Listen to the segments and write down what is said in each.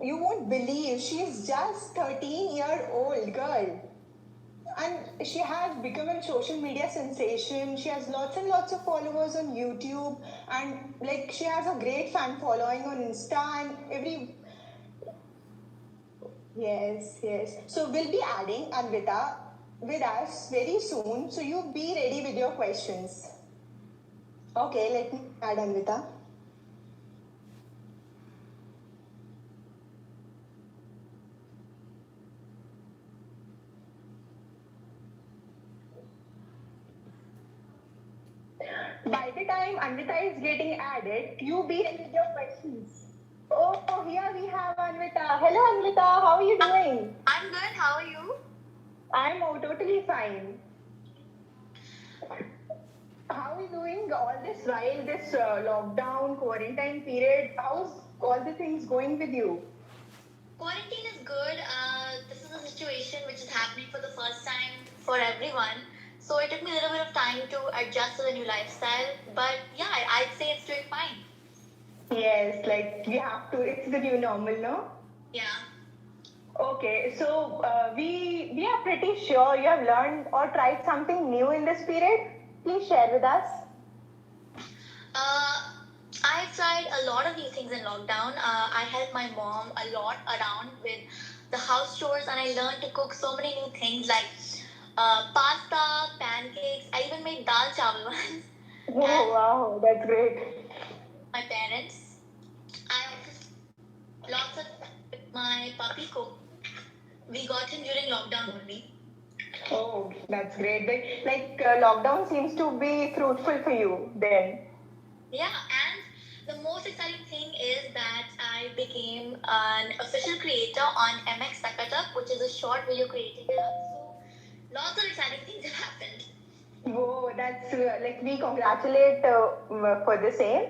you won't believe, she's just 13-year-old girl. And she has become a social media sensation. She has lots and lots of followers on YouTube, and like she has a great fan following on Insta and every. Yes. So we'll be adding Anvita with us very soon. So you be ready with your questions. Okay, let me add Anvita. By the time Anvita is getting added, you be ready with your questions. Oh, here we have Anvita. Hello, Anvita. How are you doing? I'm good. How are you? I'm totally fine. How are you doing all this while this lockdown, quarantine period? How's all the things going with you? Quarantine is good. This is a situation which is happening for the first time for everyone. So it took me a little bit of time to adjust to the new lifestyle. But yeah, I'd say it's doing fine. Yes, like we have to. It's the new normal, no? Yeah. Okay, so we are pretty sure you have learned or tried something new in this period. Please share with us. I've tried a lot of new things in lockdown. I helped my mom a lot around with the house chores, and I learned to cook so many new things like pasta, pancakes. I even made dal chawal once. Oh, wow, that's great. My parents. I also lots of with my puppy cook. We got him during lockdown only. Oh, that's great. Lockdown seems to be fruitful for you then. Yeah, and the most exciting thing is that I became an official creator on MX Takatak, which is a short video creating app. So lots of exciting things have happened. Whoa, that's like we congratulate for the same.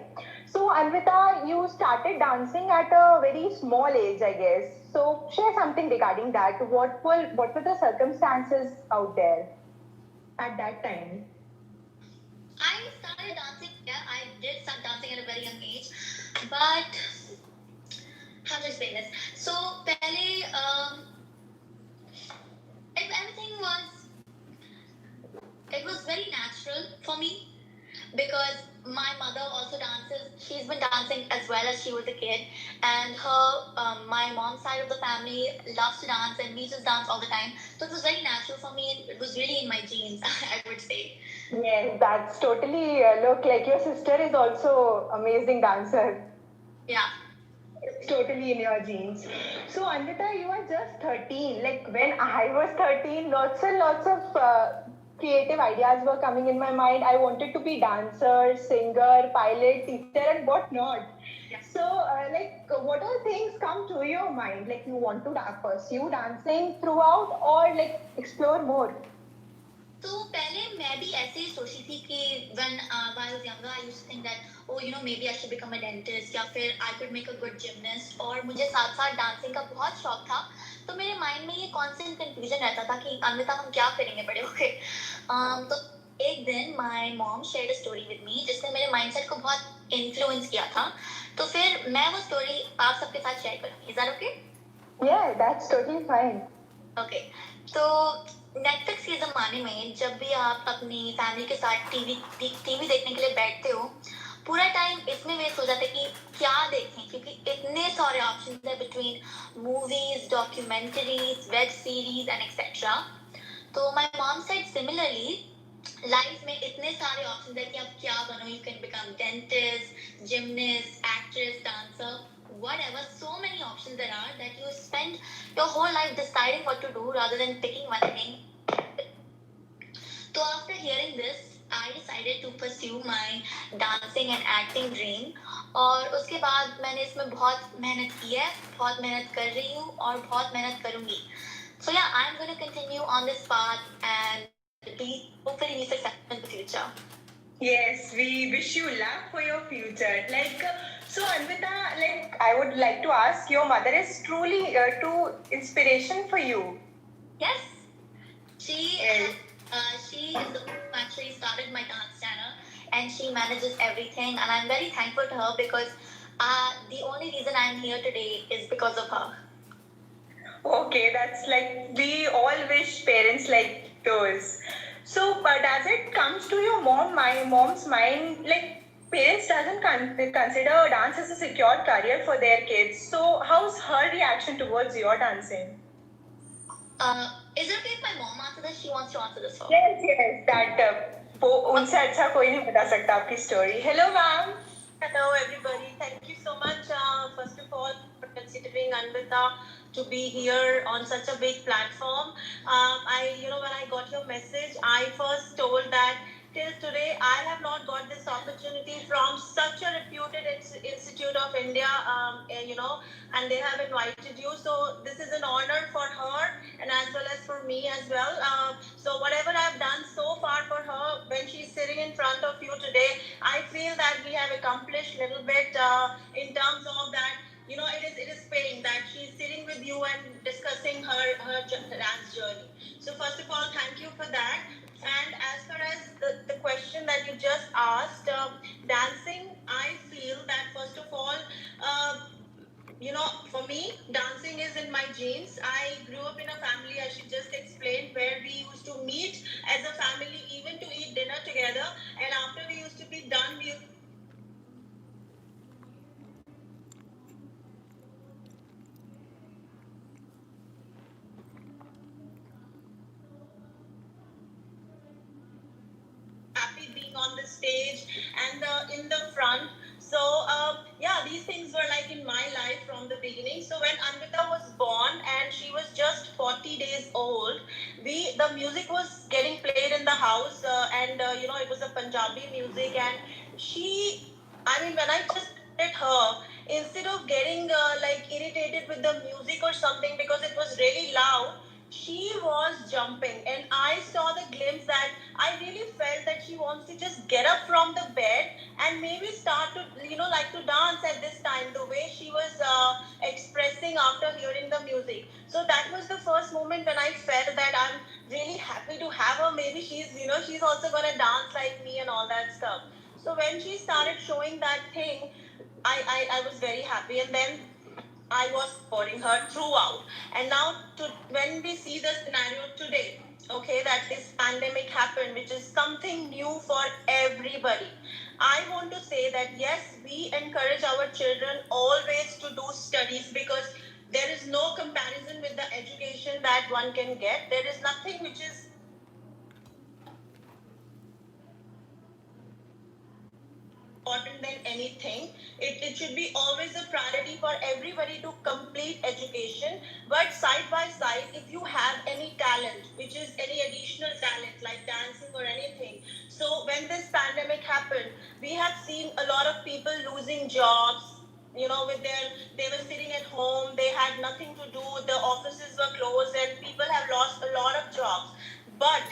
So, Anvita, you started dancing at a very small age, I guess. So, share something regarding that. What were the circumstances out there at that time? I started dancing, yeah, I did start dancing at a very young age, but how to explain this? So, pehle, everything it was very natural for me because my mother also dances. She's been dancing as well as she was a kid, and my mom's side of the family loves to dance, and we just dance all the time. So it was very natural for me. It was really in my genes, I would say. Yes, that's totally look like your sister is also amazing dancer. Yeah. It's totally in your genes. So, Anvita, you are just 13. Like when I was 13, lots and lots of creative ideas were coming in my mind. I wanted to be dancer, singer, pilot, teacher, and whatnot. Yeah. So, what all things come to your mind? Like you want to pursue dancing throughout, or like explore more? तो पहले मैं भी ऐसे ही सोची थी कि when I was younger I used to think that oh you know maybe I should become a dentist या फिर I could make a good gymnast और मुझे साथ साथ डांसिंग का बहुत शौक था तो मेरे माइंड में ये कॉन्स्टेंट कंफ्यूजन रहता था कि अमृता हम क्या करेंगे बड़े होके तो एक दिन my mom shared a story with me जिसने मेरे माइंडसेट को बहुत इन्फ्लुएंस किया था तो फिर मैं वो स्टोरी आप सबके साथ शेयर करूंगी is that okay Yeah, that's totally fine. Okay तो नेटफ्लिक्स के ज़माने में जब भी आप अपनी फैमिली के साथ टीवी देखने के लिए बैठते हो पूरा टाइम इसमें वेस्ट हो जाता है कि क्या देखें क्योंकि इतने सारे ऑप्शंस हैं between movies documentaries web series and etcetera तो my mom said similarly life में इतने सारे ऑप्शंस हैं कि आप क्या बनो you can become dentist gymnast actress dancer whatever, so many options there are that you spend your whole life deciding what to do rather than picking one thing. So after hearing this, I decided to pursue my dancing and acting dream. और उसके बाद मैंने इसमें बहुत मेहनत की है, बहुत मेहनत कर रही हूँ और बहुत मेहनत करूँगी. So yeah, I'm going to continue on this path and hopefully be successful in the future. Yes, we wish you luck for your future. So Anvita, I would like to ask, your mother is truly true inspiration for you. Yes, she is the one who actually started my dance channel, and she manages everything. And I'm very thankful to her because The only reason I'm here today is because of her. Okay, that's like we all wish parents like those. So, but as it comes to your my mom's mind, like parents doesn't consider dance as a secure career for their kids. So, how's her reaction towards your dancing? Is it okay if my mom answers this? She wants to answer this first. Yes, yes, that वो उनसे अच्छा कोई नहीं बता सकता आपकी story. Hello, ma'am. Hello, everybody. Thank you so much, first of all, for considering Anvita to be here on such a big platform. When I got your message, I first told that till today I have not got this opportunity from such a reputed institute of India, and they have invited you. So this is an honor for her and as well as for me as well. So whatever I've done so far for her, when she's sitting in front of you today, I feel that we have accomplished a little bit in terms of that. It is paying that she's sitting with you and discussing her dance journey. So first of all, thank you for that. And as far as the question that you just asked, dancing, I feel that first of all, for me, dancing is in my genes. I grew up in a family, as she just explained, where we used to meet as a family, even to eat dinner together. And after we used to be done, we happy being on the stage and in the front. So these things were like in my life from the beginning. So when Anvita was born and she was just 40 days old, the music was getting played in the house, and it was a Punjabi music, and when I just looked at her, instead of getting like irritated with the music or something because it was really loud, she was jumping, and I saw the glimpse that I really felt that she wants to just get up from the bed and maybe start to, like to dance at this time, the way she was expressing after hearing the music. So that was the first moment when I felt that I'm really happy to have her. Maybe she's also going to dance like me and all that stuff. So when she started showing that thing, I was very happy. And then I was supporting her throughout. And now, when we see the scenario today, okay, that this pandemic happened, which is something new for everybody, I want to say that yes, we encourage our children always to do studies, because there is no comparison with the education that one can get. There is nothing which is important than anything. It should be always a priority for everybody to complete education. But side by side, if you have any talent, which is any additional talent like dancing or anything. So when this pandemic happened, we have seen a lot of people losing jobs. They were sitting at home, they had nothing to do, the offices were closed, and people have lost a lot of jobs. But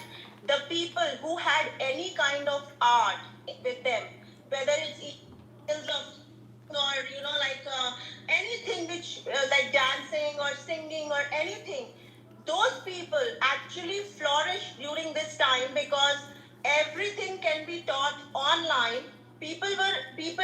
the people who had any kind of art with them, whether it's skills of or anything which like dancing or singing or anything, those people actually flourish during this time, because everything can be taught online. People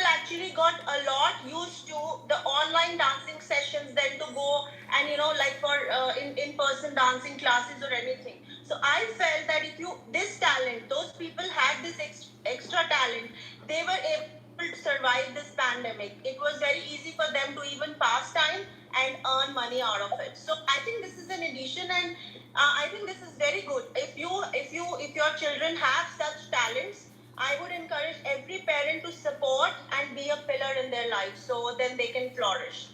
actually got a lot used to the online dancing sessions than to go and like for in person dancing classes or anything. So I felt that if you this talent, those people had this extra talent, they were able to survive this pandemic. It was very easy for them to even pass time and earn money out of it. So I think this is an addition, and I think this is very good. If your children have such talents, I would encourage every parent to support and be a pillar in their life, so then they can flourish.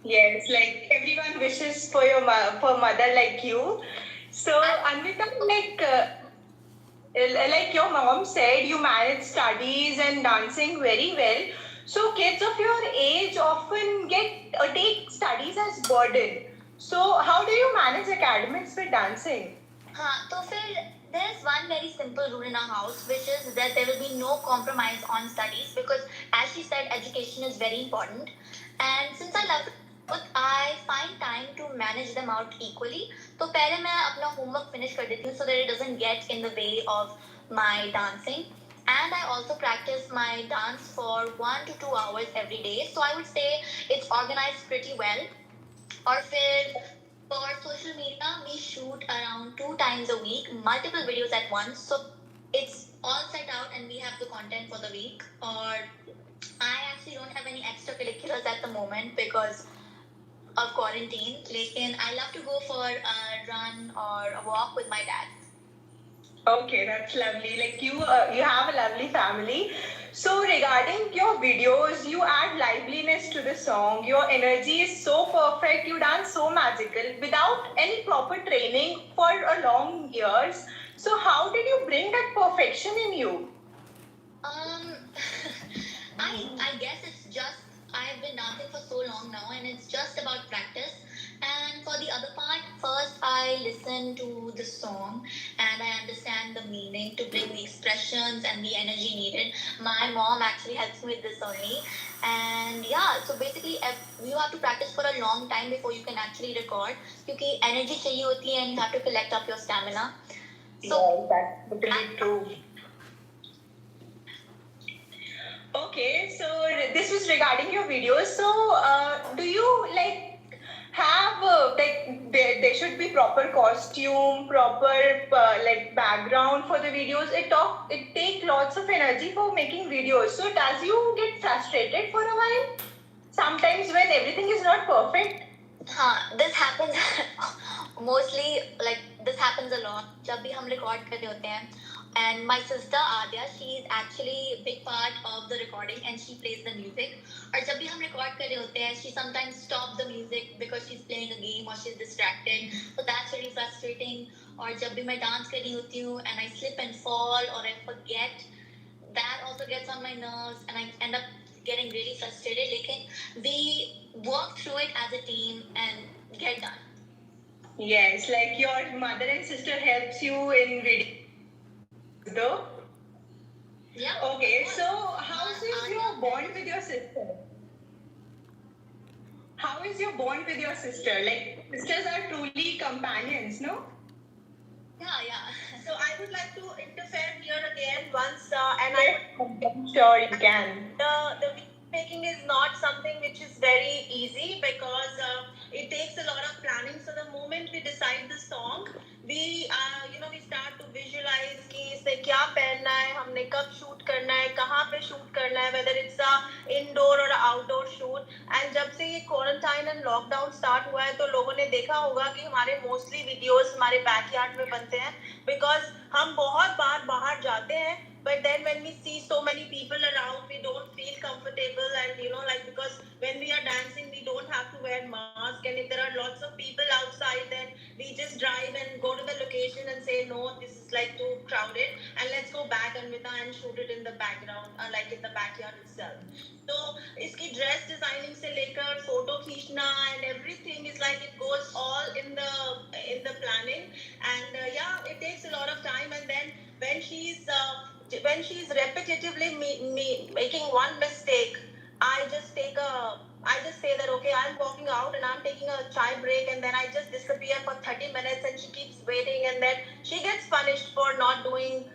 Yes, like everyone wishes for your for mother like you. So Anvita, like your mom said, you manage studies and dancing very well. So kids of your age often take studies as burden. So how do you manage academics with dancing? तो फिर there is one very simple rule in our house, which is that there will be no compromise on studies, because as she said, education is very important, and since I love it, I find time to manage them out equally. तो पहले मैं अपना homework finish कर देती हूँ so that it doesn't get in the way of my dancing. and I also practice my dance for 1 to 2 hours every day. So I would say it's organized pretty well. Or for social media, we shoot around 2 times a week, multiple videos at once. So it's all set out and we have the content for the week. Or I actually don't have any extracurriculars at the moment because of quarantine. Lekin I love to go for a run or a walk with my dad. Okay, that's lovely. Like you have a lovely family. So regarding your videos, you add liveliness to the song. Your energy is so perfect. You dance so magical without any proper training for a long years. So how did you bring that perfection in you? Um, I guess it's just I've been dancing for so long now, and it's just about practice. And for the other part, first I listen to the song and I understand the meaning to bring the expressions and the energy needed. My mom actually helps me with this only. And yeah, so basically you have to practice for a long time before you can actually record. Because energy चाहिए होती है and you have to collect up your stamina. So Yeah, that's totally true. Okay, so this was regarding your videos. So, do you like have like there should be proper costume, proper like background for the videos? It take lots of energy for making videos. So, does you get frustrated for a while? Sometimes when everything is not perfect. this happens mostly, like this happens a lot जब भी हम record कर रहे होते हैं. And my sister Adya, she is actually a big part of the recording and she plays the music. और जब भी हम record कर रहे होते हैं, she sometimes stops the music because she's playing a game or she's distracted. So that's really frustrating. और जब भी मैं dance कर रही होती हूँ and I slip and fall or I forget, that also gets on my nerves and I end up getting really frustrated. Lekin we work through it as a team and get done. Yes, like your mother and sister helps you in video. Though? Yeah. Okay, so how is your bond with your sister? How is your bond with your sister? Like sisters are truly companions, no? Yeah. So I would like to interfere here again once, and I'm sure you can. the video making is not something which is very easy because it takes a lot of planning. So the moment we decide the song, we we start to visualize कि इसे क्या पहनना है, हमने कब shoot करना है, कहाँ पे shoot करना है, whether it's a indoor or a outdoor shoot. And जब से ये quarantine and lockdown start हुआ है तो लोगों ने देखा होगा कि हमारे mostly videos हमारे backyard में बनते हैं because हम बहुत बार बाहर जाते हैं. But then when we see so many people around, we don't feel comfortable and like because when we are dancing, we don't have to wear mask and if there are lots of people outside, then we just drive and go to the location and say, no, this is like too crowded and let's go back and shoot it in the background, like in the backyard itself. So, iski dress designing se lekar photo खींचना and everything is like it goes all in the planning and yeah, it takes a lot of time and then when she's repetitively making one mistake, I just say that okay, I'm walking out and I'm taking a chai break and then I just disappear for 30 minutes and she keeps waiting and then she gets punished for not doing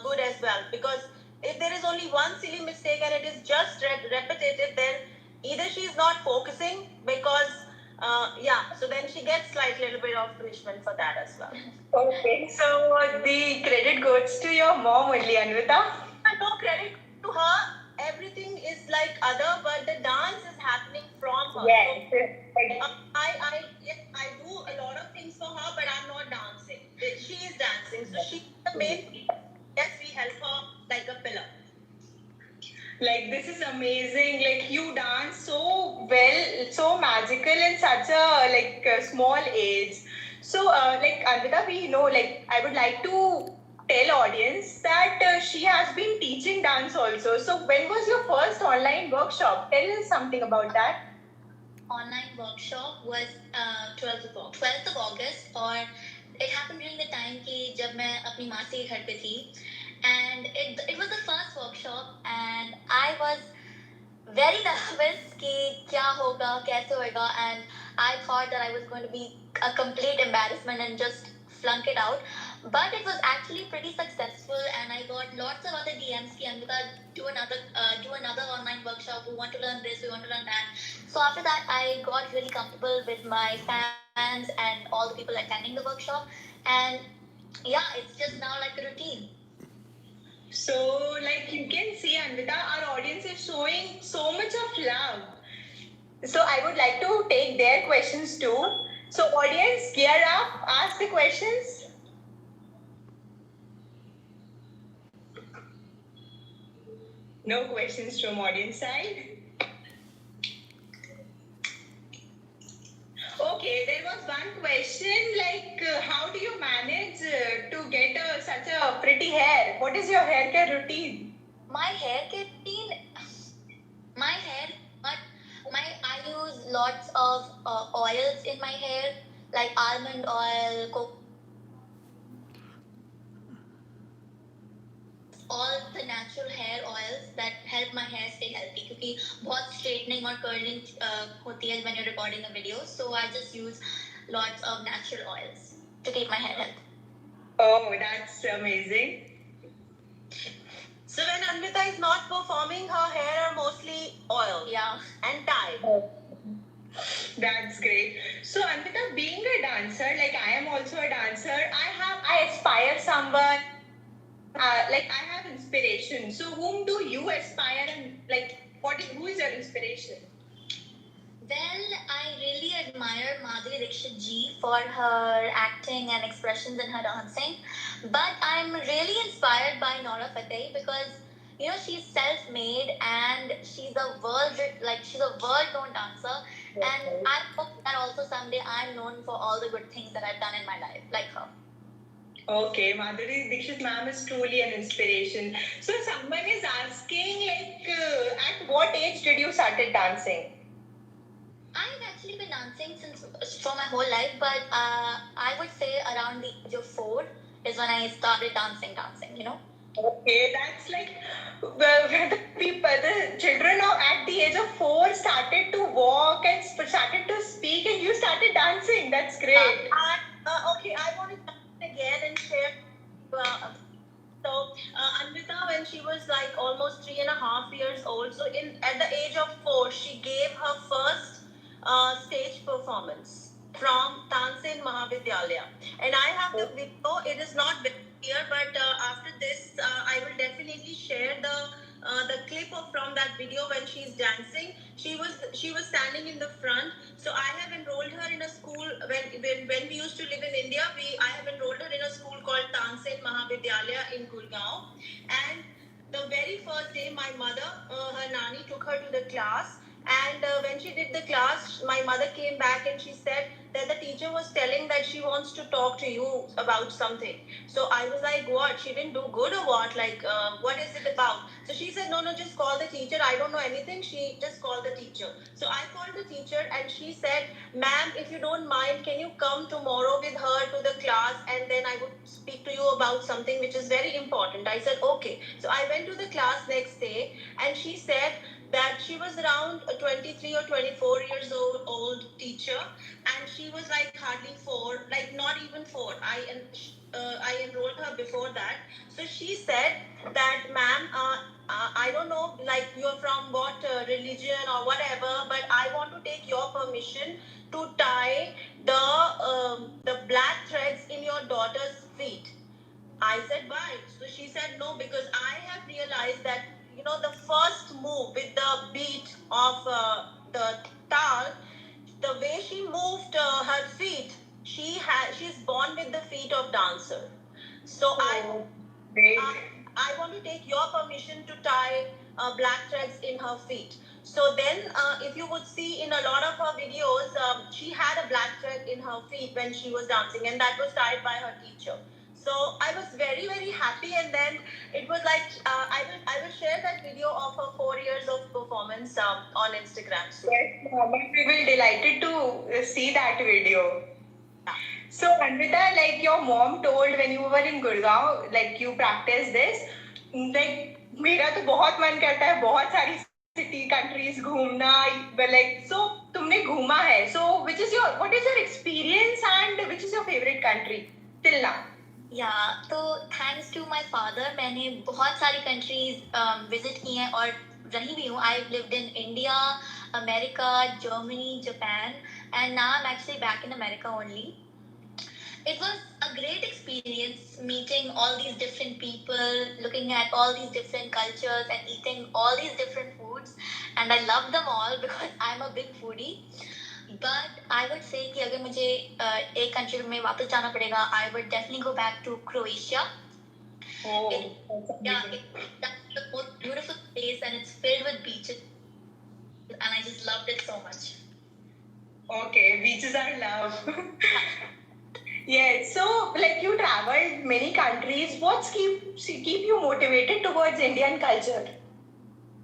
good as well because if there is only one silly mistake and it is just repetitive, then either she is not focusing because so then she gets like a little bit of punishment for that as well. Okay, so the credit goes to your mom only, Anvita. No credit to her. Everything is like other, but the dance is happening from her. Yes. So, I do a lot of things for her, but I'm not dancing. She is dancing, so she's the main. Yes, we help her like a pillar. Like this is amazing. Like you dance so well, so magical in such a small age. So like Anvita, we know like I would like to tell audience that she has been teaching dance also. So when was your first online workshop? Tell us something about that. Online workshop was 12th of August और it happened during the time कि जब मैं अपनी मासी के घर पे थी and it was the first workshop and I was very nervous कि क्या होगा कैसे होगा and I thought that I was going to be a complete embarrassment and just flunk it out But it was actually pretty successful, and I got lots of other DMs ki Anvita, do another online workshop. We want to learn this, we want to learn that. So after that, I got really comfortable with my fans and all the people attending the workshop, and yeah, it's just now like a routine. So, like you can see, Anvita, our audience is showing so much of love. So, I would like to take their questions too. So, audience, gear up, ask the questions. No questions from audience side. Okay, there was one question like, how do you manage to get such a pretty hair? What is your hair care routine? My hair care routine, my hair, but I use lots of oils in my hair, like almond oil, all the natural hair oils that help my hair stay healthy. क्योंकि बहुत straightening और curling होती है when you're recording a video, so I just use lots of natural oils to keep my hair healthy. Oh, that's amazing. So when Anvita is not performing, her hair are mostly oil and tied. That's great. So, Anvita, being a dancer, like I am also a dancer, I aspire someone, like I have inspiration. So, whom do you aspire and like, who is your inspiration? Well, I really admire Madhuri Dixit ji for her acting and expressions in her dancing. But I'm really inspired by Nora Fateh because she's self-made and she's a world-known dancer. And I hope that also someday I'm known for all the good things that I've done in my life, like her. Okay, Madhuri Dixit ma'am is truly an inspiration. So someone is asking like, at what age did you started dancing? I've actually been dancing for my whole life, but I would say around the age of 4 is when I started dancing, Okay, that's like where the children at the age of 4 started to walk and started to speak, and you started dancing. That's great. Okay, I want to come again and share. So Anvita, when she was like almost 3.5 years old, so at the age of 4, she gave her first stage performance from Tansen Mahavidyalaya. And I have the video. It is not here, but after this, I will definitely share the clip from that video when she's dancing. She was standing in the front. So I have enrolled her in a school when we used to live in India. I have enrolled her in a school called Tansen Mahavidyalaya in Gurgaon. And the very first day, my mother, her nanny, took her to the class. And when she did the class, my mother came back and she said that the teacher was telling that she wants to talk to you about something. So I was like, what? She didn't do good or what? Like, what is it about? So she said, no, just call the teacher. I don't know anything. She just called the teacher. So I called the teacher and she said, ma'am, if you don't mind, can you come tomorrow with her to the class and then I would speak to you about something which is very important. I said, okay. So I went to the class next day and she said that she was around 23 or 24 years old teacher, and she was like hardly 4, like not even 4. I enrolled her before that. So she said that, ma'am, I don't know, like you're from what religion or whatever, but I want to take your permission to tie the black threads in your daughter's feet. I said, why? So she said, no, because I have realized that, the first move with the beat of the tal, the way she moved her feet, she's born with the feet of dancer. So I want to take your permission to tie black threads in her feet. So then, if you would see in a lot of her videos, she had a black thread in her feet when she was dancing, and that was tied by her teacher. So I was very, very happy, and then it was like I will share that video of her 4 years of performance on Instagram. So. Yes, we will be delighted to see that video. So Anvita, like your mom told when you were in Gurgaon, like you practice this, like मेरा तो बहुत मन करता है बहुत सारी city countries घूमना, but like so तुमने घूमा है, so what is your experience and which is your favorite country till now? या तो थैंक्स टू माय फादर मैंने बहुत सारी कंट्रीज विजिट की हैं और रही भी हूँ. I lived in India, America, Germany, Japan, and now I am actually back in America only. It was a great experience meeting all these different people, looking at all these different cultures, and eating all these different foods. And I love them all because I'm a big foodie. But I would say कि अगर मुझे एक country में वापस जाना पड़ेगा, I would definitely go back to Croatia. Oh, That's the most beautiful place, and it's filled with beaches, and I just loved it so much. okay, beaches are love. Yeah, so like you traveled many countries. What's keep you motivated towards Indian culture?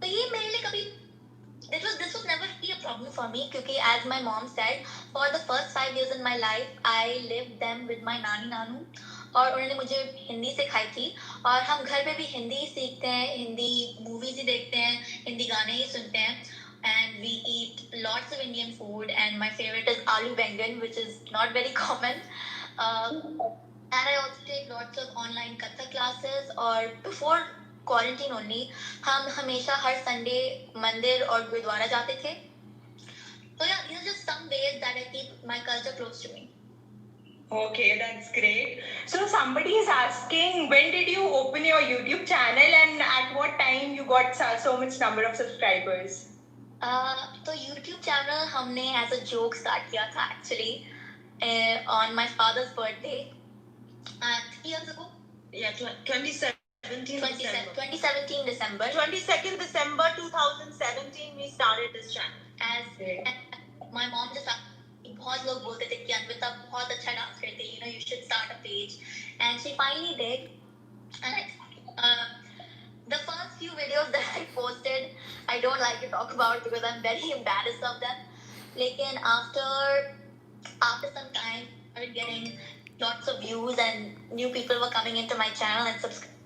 तो ये मेरे लिए कभी this was never be a problem for me क्योंकि as my mom said, for the first 5 years in my life I lived them with my नानी नानू और उन्होंने मुझे हिंदी सिखाई थी और हम घर पे भी हिंदी ही सीखते हैं, हिंदी मूवीज ही देखते हैं, हिंदी गाने ही सुनते हैं. And we eat lots of Indian food, and my favorite is aloo bangan, which is not very common. And I also take lots of online Kathak classes. और before quarantine only, हम हमेशा हर Sunday मंदिर और गुरुद्वारा जाते थे. So yeah, these are just some ways that I keep my culture close to me. Okay, that's great. So somebody is asking, when did you open your YouTube channel and at what time you got so much number of subscribers? तो YouTube channel हमने as a joke start किया था actually on my father's birthday 3 years ago. Yeah, 2017 December. 2017 December. 22nd December 2017 we started this channel. And my mom just बहुत लोग बोलते थे कि अन्विता बहुत अच्छा डांस करती है, you know, you should start a page, and she finally did. And the first few videos that I posted, I don't like to talk about because I'm very embarrassed of them. Lekin after some time, I started getting lots of views and new people were coming into my channel and subscribing.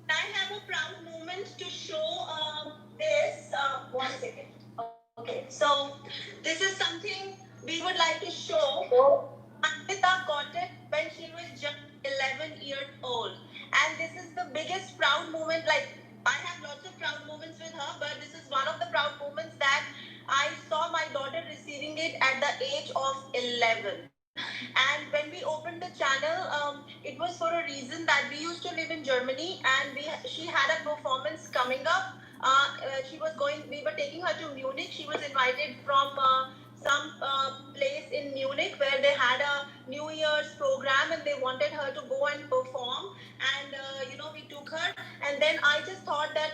I have a proud moment to show this. One second. Okay, so this is something we would like to show. Anvita got it when she was just 11 years old, and this is the biggest proud moment. Like, I have lots of proud moments with her, but this is one of the proud moments that I saw my daughter receiving it at the age of 11. And when we opened the channel, it was for a reason that we used to live in Germany, and she had a performance coming up. We were taking her to Munich. She was invited from some place in Munich where they had a New Year's program and they wanted her to go and perform. And we took her. And then I just thought that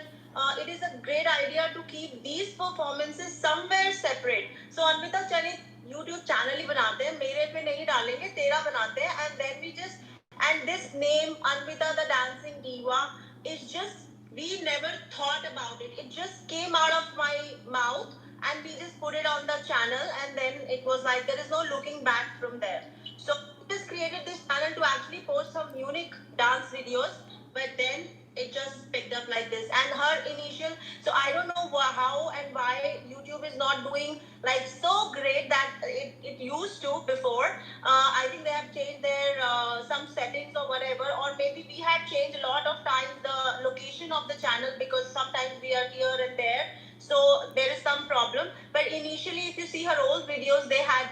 it is a great idea to keep these performances somewhere separate. So Anvita, chale YouTube channel ही बनाते हैं, मेरे पे नहीं डालेंगे, तेरा बनाते हैं, and this name Anvita the Dancing Diva is just, we never thought about it. It just came out of my mouth and we just put it on the channel, and then it was like there is no looking back from there. So we just created this channel to actually post some unique dance videos, but then it just picked up like this. And her initial, so I don't know how and why YouTube is not doing like so great that it used to before. I think they have changed their some settings or whatever, or maybe we had changed a lot of times the location of the channel because sometimes we are here and there, so there is some problem. But initially, if you see her old videos, they had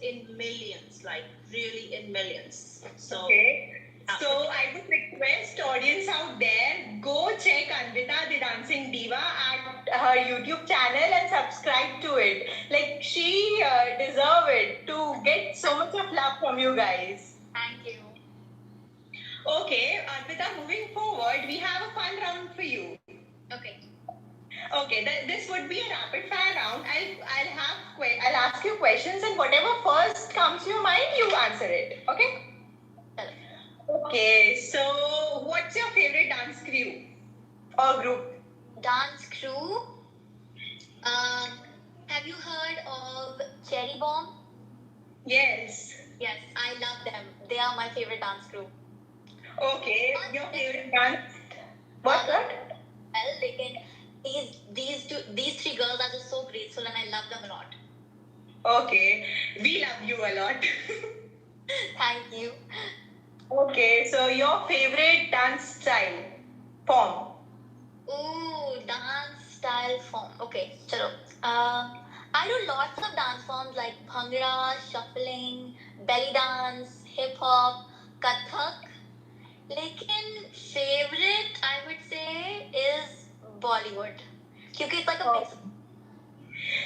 in millions, like really in millions. So okay. So I would request audience out there, go check Anvita the Dancing Diva at her YouTube channel and subscribe to it. Like, she deserves it to get so much of love from you guys. Thank you. Okay, Anvita, moving forward, we have a fun round for you. Okay. Okay, this would be a rapid fire round. I'll ask you questions, and whatever first comes to your mind, you answer it. Okay? Okay, so what's your favorite dance crew or group? Dance crew. Have you heard of Cherry Bomb? Yes. Yes, I love them. They are my favorite dance crew. Okay, your favorite dance? What? Well, these three girls are just so graceful, and I love them a lot. Okay, we love you a lot. Thank you. Okay, so your favorite dance style form? Ooh, dance style form. Okay, chalo. I do lots of dance forms like bhangra, shuffling, belly dance, hip hop, kathak. Lekin favorite I would say is Bollywood. Because it's like a mix.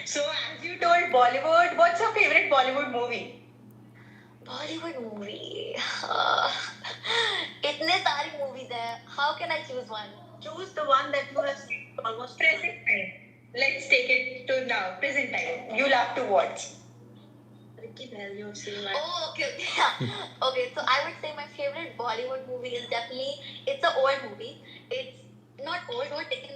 So as you told Bollywood, what's your favorite Bollywood movie? Bollywood movie. इतने सारे movies हैं. How can I choose one? Choose the one that you have seen almost Present time. Let's take it to now. Present time. You love to watch. Ricky Bell, you've seen my. Oh, okay, okay. Yeah. Okay, so I would say my favorite Bollywood movie is definitely, it's an old movie. It's not old, taken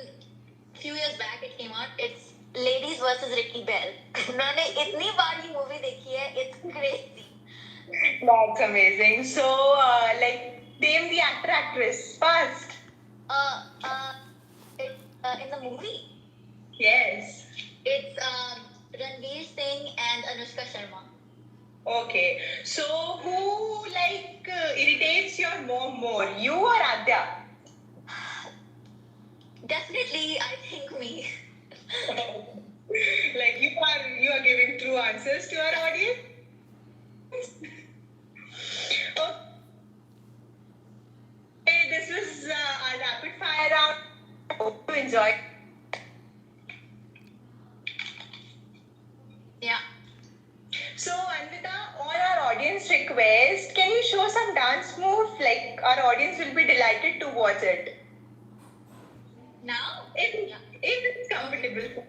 few years back it came out. It's Ladies versus Ricky Bell. मैंने इतनी बार ये movie देखी है, it's crazy. That's amazing. So, name the actor actress first. In the movie, Yes. it's Ranveer Singh and Anushka Sharma. Okay. So, who irritates your mom more, you or Adya? Definitely, I think me. Like you are giving true answers to our audience. Okay, this was our rapid fire round. Hope you enjoyed. Yeah. So, Anvita, on our audience request, can you show some dance move? Like our audience will be delighted to watch it. Now? If it's comfortable.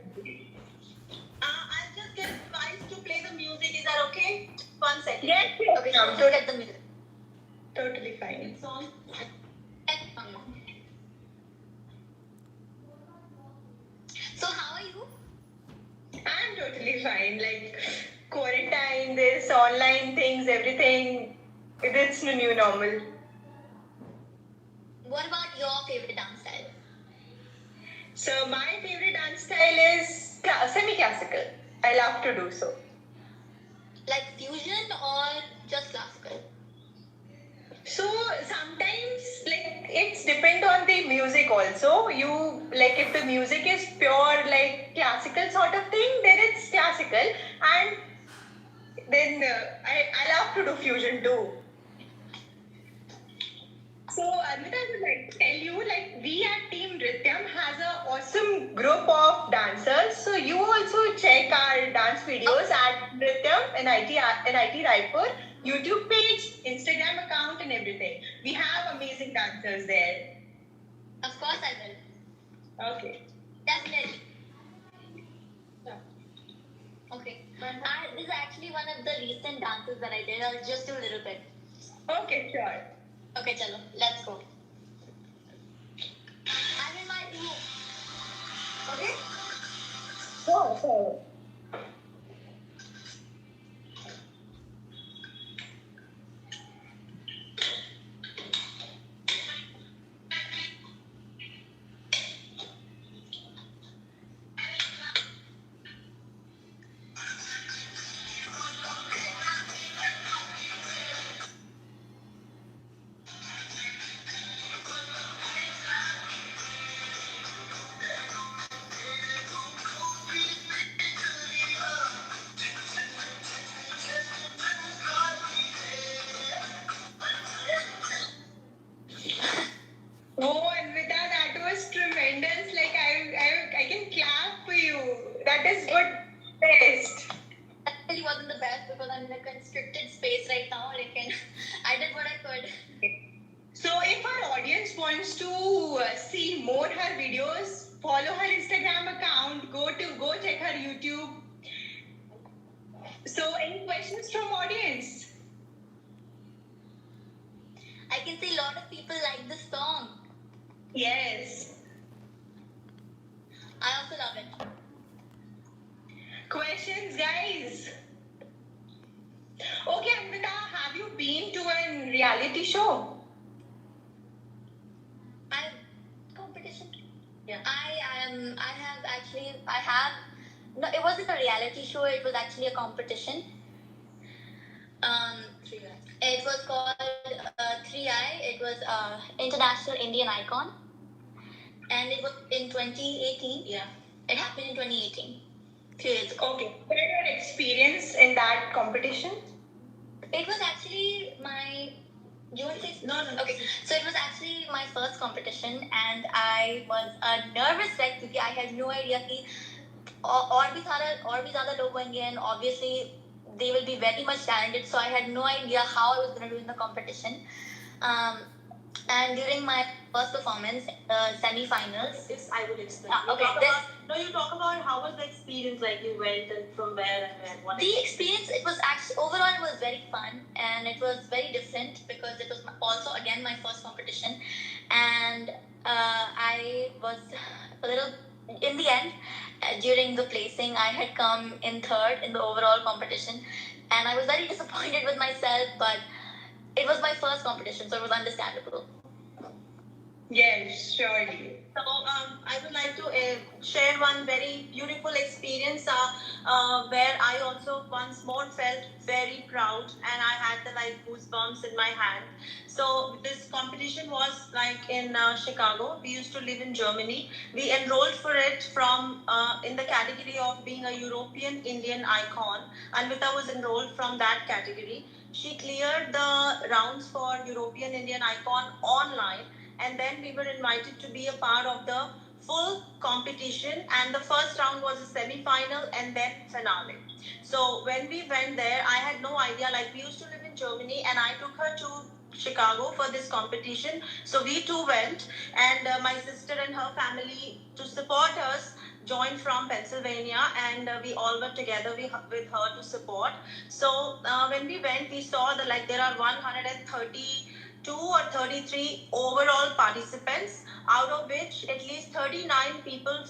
I'll just get Spice to play the music. Is that okay? 1 second. Yes. Okay, so just get the music. Totally fine. It's on. So how are you? I'm totally fine. Like quarantine, this online things, everything. It's the new normal. What about your favorite dance style? So my favorite dance style is semi-classical. I love to do so. Like fusion or just classical? So sometimes it's depend on the music also. You if the music is pure classical sort of thing, then it's classical, and then I love to do fusion too. So, Armita, I would like to tell you, we at Team NRITYAM has an awesome group of dancers. So, you also check our dance videos at NRITYAM, NIT Raipur, YouTube page, Instagram account, and everything. We have amazing dancers there. Of course I will. Okay. Definitely. Okay. This is actually one of the recent dances that I did. I'll just do a little bit. Okay, sure. Okay, chalo. Let's go. I'm in my room. Okay? Sure. Oh, Anvita, that was tremendous. I can clap for you. That is good best. That really wasn't the best because I'm in a constricted space right now. I did what I could. So if our audience wants to see more her videos, follow her Instagram account, go check her YouTube. So any questions from audience? I can see a lot of people like this song. Yes. I also love it. Questions, guys? Okay, Anvita, have you been to a reality show? Competition. Yeah. I have No, it wasn't a reality show. It was actually a competition. It was called 3i. It was International Indian Icon, and it was in 2018. Yeah. It happened in 2018, few years ago. Okay. What was your experience in that competition? It was actually my. Do you want to say? No. Okay, so it was actually my first competition, and I was a nervous wreck because I had no idea कि और भी ज़्यादा लोग होंगे, and obviously they will be very much talented. So I had no idea how I was going to do in the competition. And during my first performance, the semi-finals. This I will explain. Okay. You talk about how was the experience, like you went and from where and where. What The experience, it was actually overall it was very fun, and it was very different because it was also again my first competition, and I was a little in the end. During the placing, I had come in third in the overall competition, and I was very disappointed with myself, but it was my first competition, so it was understandable. Yes, surely. So I would like to share one very beautiful experience where I also once more felt very proud, and I had the goosebumps in my hand. So this competition was in Chicago. We used to live in Germany. We enrolled for it from in the category of being a European Indian icon. Anvita was enrolled from that category. She cleared the rounds for European Indian icon online, and then we were invited to be a part of the full competition, and the first round was a semi-final and then finale. So when we went there, I had no idea, we used to live in Germany, and I took her to Chicago for this competition. So we two went, and my sister and her family to support us joined from Pennsylvania, and we all were together with her to support. So when we went, we saw that there are 132 or 33 overall participants, out of which at least 39 people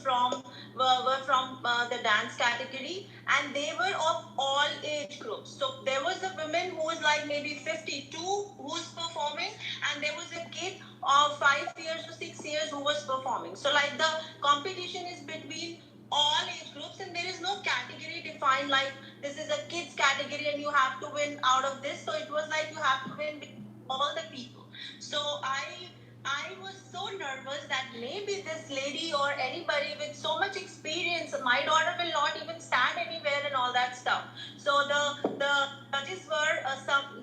were from the dance category, and they were of all age groups. So there was a woman who was maybe 52 who was performing, and there was a kid of 5 years to 6 years who was performing. So the competition is between all age groups, and there is no category defined this is a kids category and you have to win out of this. So it was you have to win all the people. So I was so nervous that maybe this lady or anybody with so much experience, my daughter will not even stand anywhere and all that stuff. So the judges were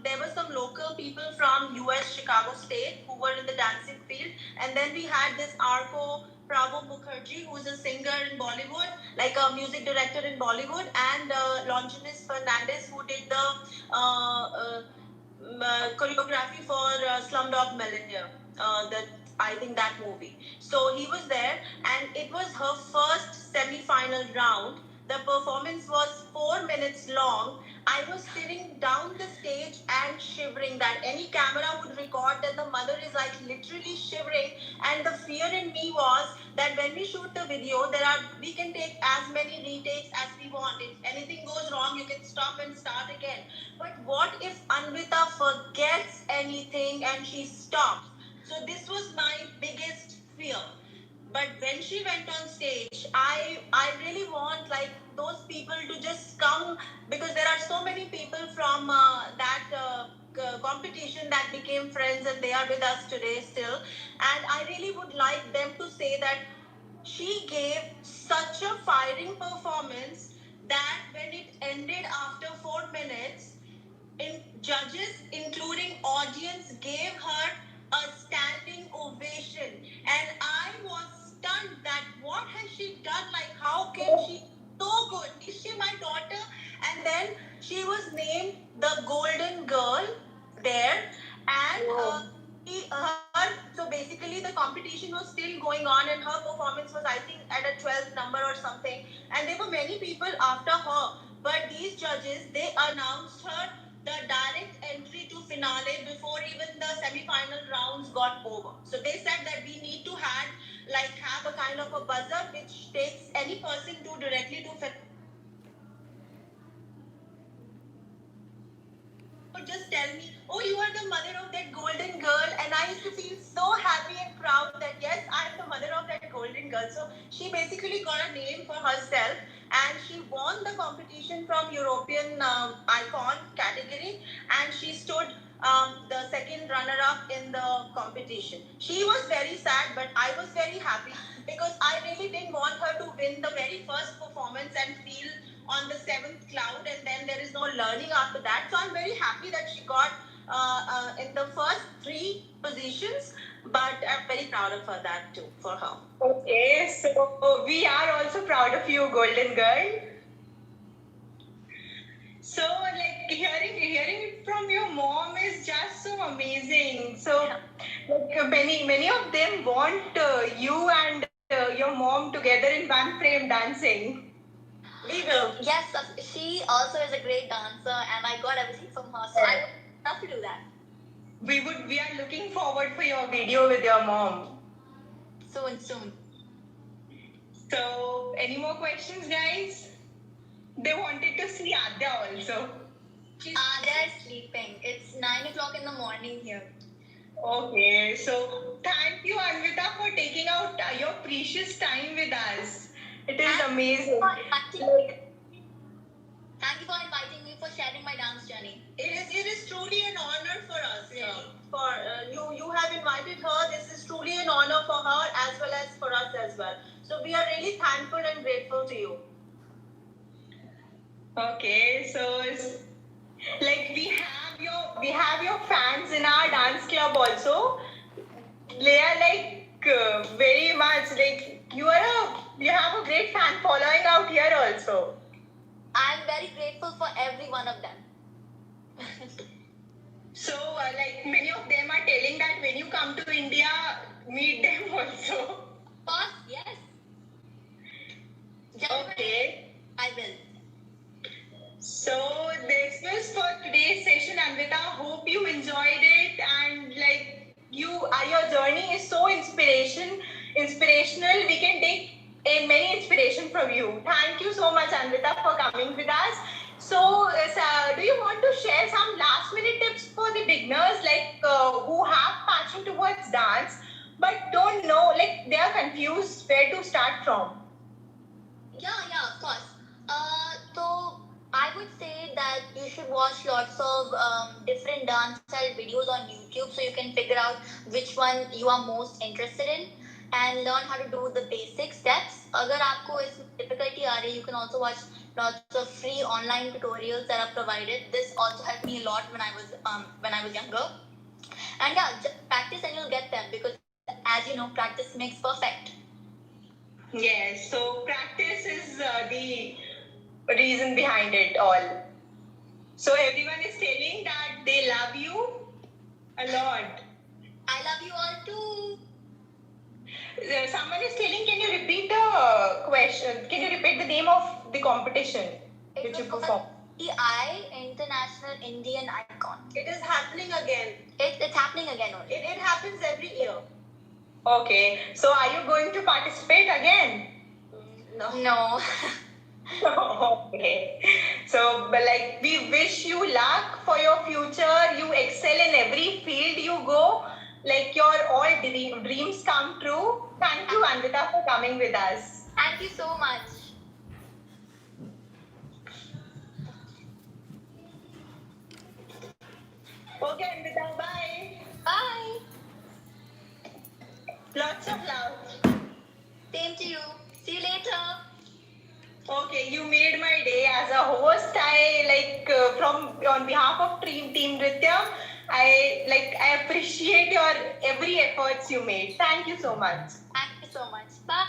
there were some local people from US, Chicago State, who were in the dancing field, and then we had this Arko Prabhu Mukherjee, who's a singer in Bollywood, a music director in Bollywood, and Longinus Fernandez, who did the choreography for Slumdog Millionaire. I think that movie. So he was there, and it was her first semi-final round. The performance was 4 minutes long. I was sitting down the stage and shivering, that any camera would record that the mother is literally shivering, and the fear in me was that when we shoot the video, we can take as many retakes as we want. If anything goes wrong, you can stop and start again. But what if Anvita forgets anything and she stops? So this was my biggest fear. But when she went on stage, I really want those people to just come, because there are so many people from that competition that became friends, and they are with us today still. And I really would like them to say that she gave such a firing performance that when it ended after 4 minutes, judges, including audience, gave her a standing ovation. And I was stunned that what has she done? How can she so good? Is she my daughter? And then she was named the Golden Girl there. And so basically the competition was still going on, and her performance was, I think, at a 12th number or something. And there were many people after her. But these judges, they announced her the direct entry to finale before even the semi-final rounds got over. So they said that we need to have a kind of a buzzer which takes any person to directly to finale. Just tell me, oh, you are the mother of that golden girl. And I used to feel so happy and proud that yes, I am the mother of that golden girl. So she basically got a name for herself, and she won the competition from European icon category, and she stood the second runner-up in the competition. She was very sad, but I was very happy because I really didn't want her to win the very first performance and feel on the seventh cloud, and then there is no learning after that. So I'm very happy that she got in the first 3 positions, but I'm very proud of her that too, for her. Okay, so we are also proud of you, Golden Girl. So, like, hearing it from your mom is just so amazing. So, like, many of them want you and your mom together in one frame dancing. We will. Yes, she also is a great dancer, and I got everything from her, so I would love to do that. We are looking forward for your video with your mom. Soon. So, any more questions, guys? They wanted to see Adya also. They're sleeping. It's 9 o'clock in the morning here. Okay, so thank you, Anvita, for taking out your precious time with us. It is amazing. Thank you for inviting me, for sharing my dance journey. It is truly an honor for us. Really. For you have invited her. This is truly an honor for her as well as for us as well. So we are really thankful and grateful to you. Okay, so like we have your fans in our dance club also. They are like very much like you have a great fan following out here also. I'm very grateful for every one of them. So like many of them are telling that when you come to India, meet them also. Of course, yes. Okay. I will. So this was for today's session, Anvita. Hope you enjoyed it, and like your journey is so inspirational. We can take many inspiration from you. Thank you so much, Anvita, for coming with us. So, do you want to share some last-minute tips for the beginners, like who have passion towards dance but don't know, like they are confused where to start from? Yeah, of course. So I would say that you should watch lots of different dance style videos on YouTube, so you can figure out which one you are most interested in and learn how to do the basic steps. अगर आपको इसमें difficulty आ रही है, you can also watch lots of free online tutorials that are provided. This also helped me a lot when I was younger. And yeah, just practice and you'll get them, because as you know, practice makes perfect. Yes, so practice is the reason behind it all. So everyone is telling that they love you a lot. I love you all too. Someone is telling, can you repeat the question? Can you repeat the name of the competition which you perform? EI, International Indian Icon. It is happening again. It's happening again only. It happens every year. Okay, so are you going to participate again? No. Okay, so but like we wish you luck for your future. You excel in every field you go. Like your all dreams come true. Thank you, Anvita, for coming with us. Thank you so much. Okay, Anvita, bye. Bye. Lots of love. Same to you. See you later. Okay, you made my day as a host. I on behalf of Team NRITYAM, I appreciate your every efforts you made. Thank you so much. Thank you so much. Bye.